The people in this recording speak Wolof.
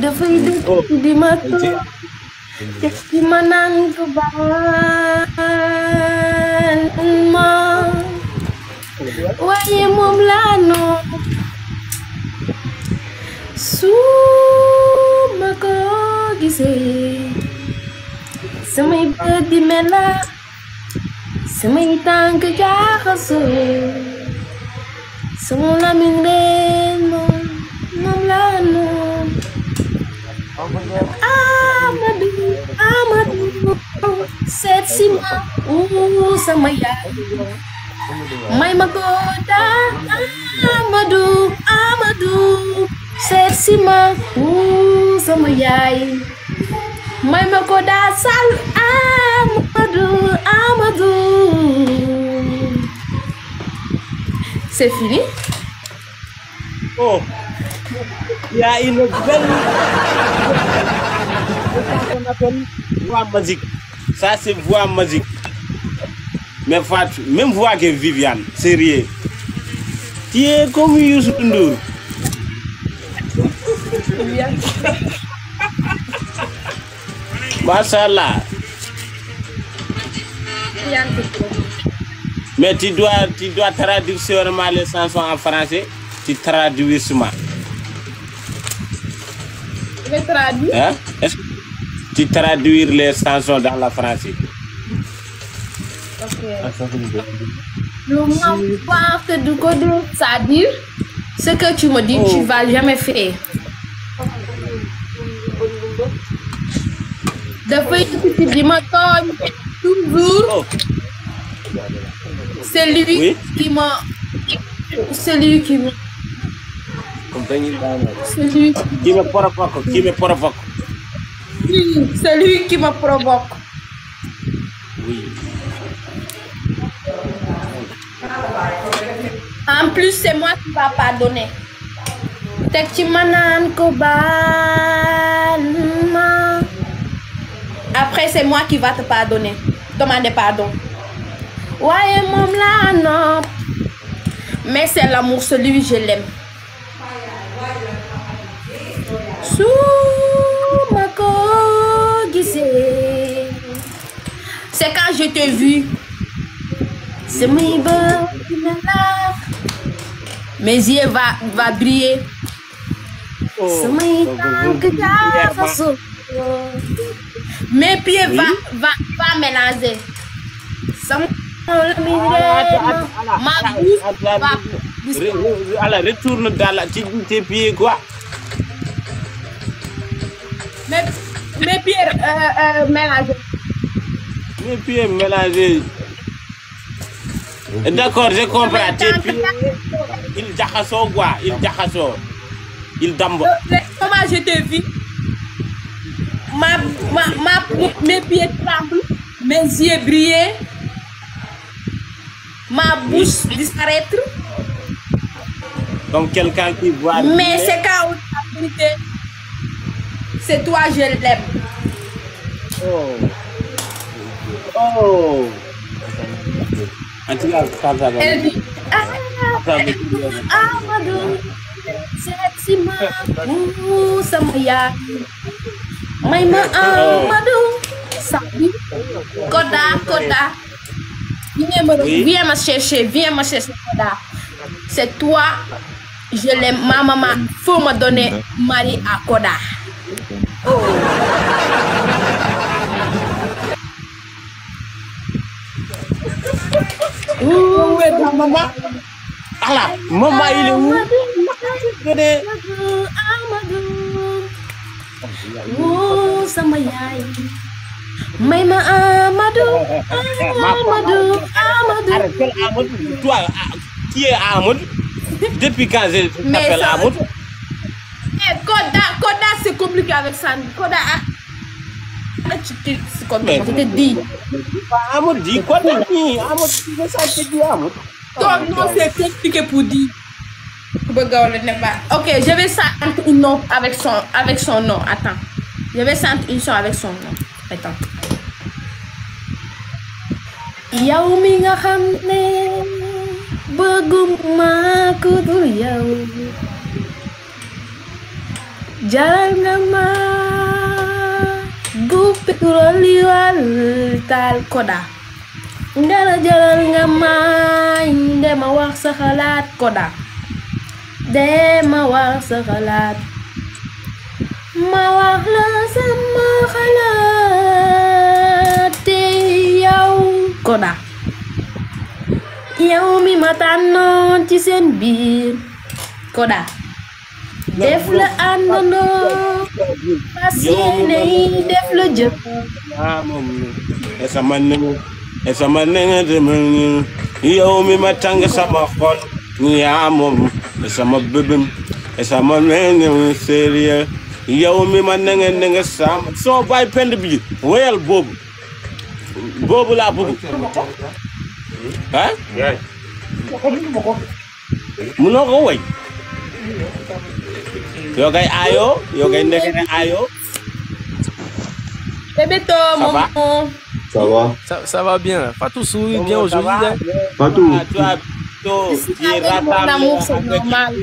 dafay dëkk di ma toog di ma naan ko baal ma waaye moom laa noon su ma ko gisee samay bët di mela samay tànk jaaxasoo sama lamiñ leen moom laa noon Amadou seet si ma sama yaay may ma ko daa Amadou seet si ma sama yaay may ma ko daa sal Amadou c'est fini. Oh, il y a une belle voix magique. Ça, c'est voix magique. Mais Fatou, même voix que Viviane, sérieux. Tu es comme Youssou Ndour. Machallah. Mais tu dois traduire sûrement les chansons en français. Tu traduis sûrement. Je vais traduire. Hein? Est-ce que tu traduis les chansons dans la français? Ok. Le mot que du code, ça dit ce que tu me dis, tu vas jamais faire. Depuis que tu dis ma tonne, toujours. C'est lui qui m'a. C'est lui qui me. Qui me provoque, qui me provoque. C'est lui qui me provoque. Oui. En plus, c'est moi qui va pardonner. Après, c'est moi qui va te pardonner. Demander pardon. Ouais, mon là, non. Mais c'est l'amour, celui je l'aime. C'est quand je t'ai vu. C'est mes yeux va briller. Mes pieds va mélanger. Ma bouche va. Alors, retourne dans tes pieds, quoi. Mes pieds mélangés. Mes pieds mélangés. D'accord, je comprends. Tes pieds, ils jacassent quoi? Ils jacassent. Ils dambent. Comment je te vis? Mes pieds tremblent, mes yeux brillent, ma bouche disparaître. Donc quelqu'un qui voit. Mais c'est quand la vérité. C'est toi, je l'aime. Oh. Oh. Elle dit Amadou, c'est Sima, sama yaay. May ma Amadou, Sabi, Koda. Viens me chercher, Koda. C'est toi, je l'aime. Ma maman, faut me donner mari à Koda. Oh. Où est ta maman? Allah, maman, il est où? Oh, sama yaay. May ma Amadou. Arrête, quel Amadou? Toi, qui est Amadou? Depuis quand je t'appelle Amadou? Koda, c'est compliqué avec ça. Koda, je te dis. Amadou dit quoi? Amadou, ça te dit Amadou. Ton nom, c'est compliqué pour dire. Ok, je vais sentir une nom avec son nom. Attends. Je vais sentir une son avec son nom. Attends. Yow mi nga xam ne bëgguma ku dul yow jaral nga ma bu pétrole yi wal taal Koda ndara jaral nga ma dema wax sa xalaat Koda dema wax sa xalaat ma wax la sama xalaat te yow Koda yow mi ma tànnoon ci seen biir Koda def la àndandoo fas yéene yi def la jëf sama nenga demal yow mi ma tàng sama xol yaa moom sama bébém sama nenga sérieux yow mi ma nenga sama soo bàyyi pend bi woyal boobu laa bëgg ah munoo ko woy yow kay ayo yow kay ndekete ayo Bébéto, maman. Ça va? Ça va bien. Fatou sourit bien aujourd'hui. Fatou. Toi, tu es Mon amour, c'est normal.